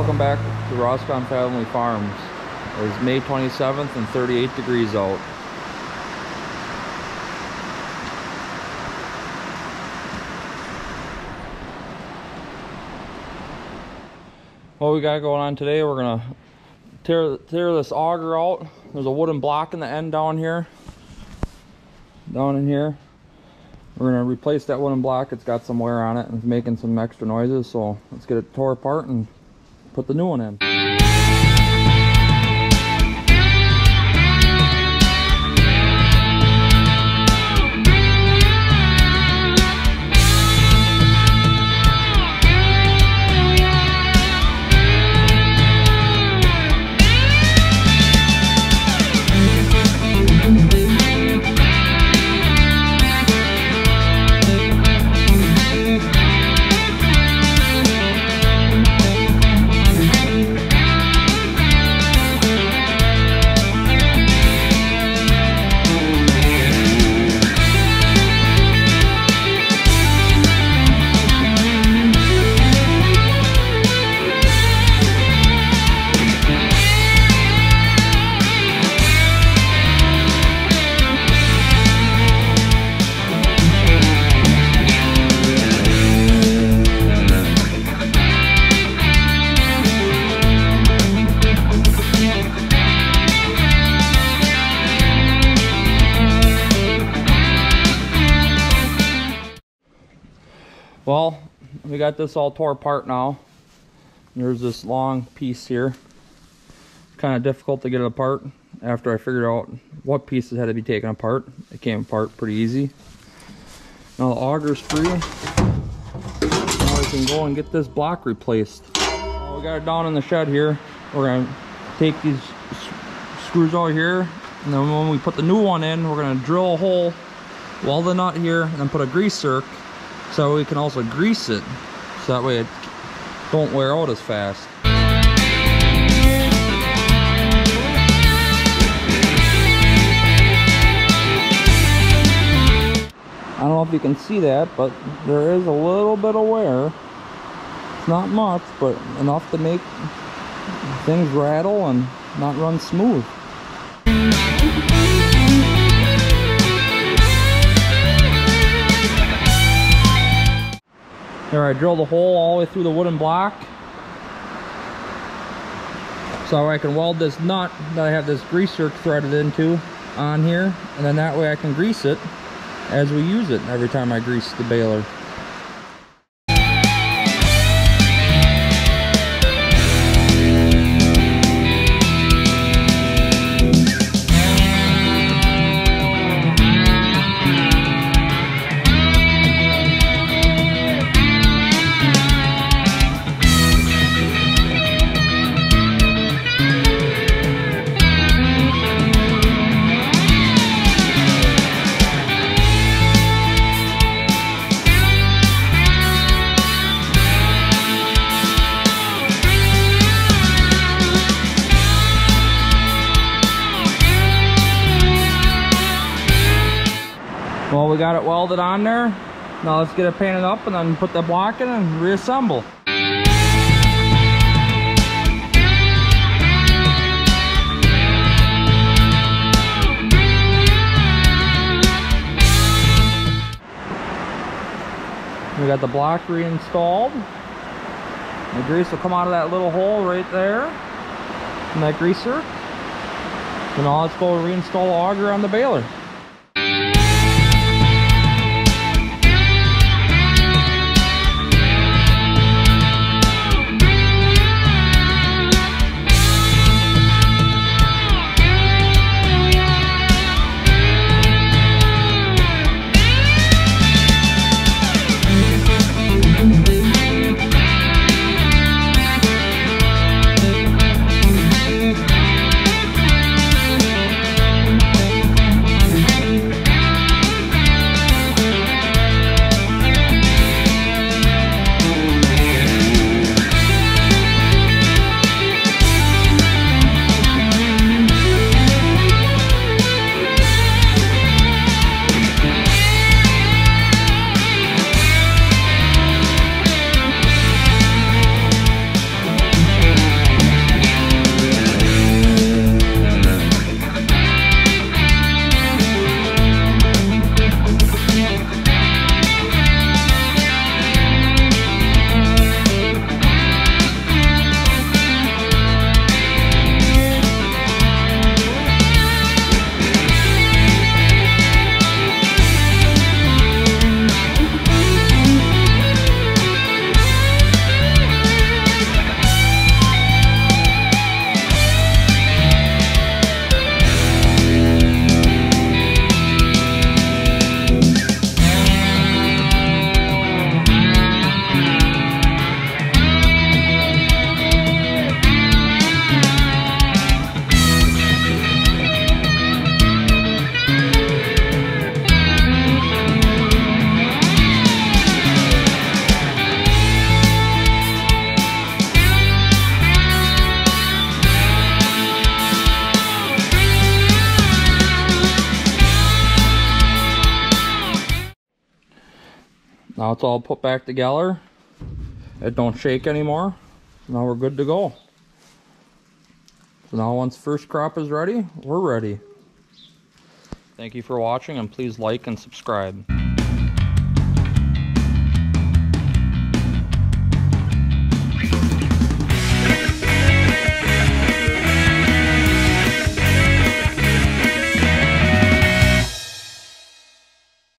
Welcome back to Roskopf Family Farms. It is May 27th and 38 degrees out. What we got going on today, we're gonna tear this auger out. There's a wooden block in the end down here. Down in here. We're gonna replace that wooden block. It's got some wear on it and it's making some extra noises, so let's get it tore apart and put the new one in. Well, we got this all tore apart now. There's this long piece here. Kind of difficult to get it apart. After I figured out what pieces had to be taken apart, it came apart pretty easy. Now the auger's free. Now we can go and get this block replaced. Well, we got it down in the shed here. We're gonna take these screws out here, and then when we put the new one in, we're gonna drill a hole, weld the nut here, and then put a grease zerk, so we can also grease it, so that way it don't wear out as fast. I don't know if you can see that, but there is a little bit of wear. It's not much, but enough to make things rattle and not run smooth. There, I drilled a hole all the way through the wooden block, so I can weld this nut that I have this grease zerk threaded into on here, and then that way I can grease it as we use it every time I grease the baler. Well, we got it welded on there. Now let's get it painted up and then put the block in and reassemble. We got the block reinstalled. The grease will come out of that little hole right there in that grease zerk. So now let's go reinstall the auger on the baler. Now it's all put back together. It don't shake anymore. Now we're good to go. So now once first crop is ready, we're ready. Thank you for watching, and please like and subscribe.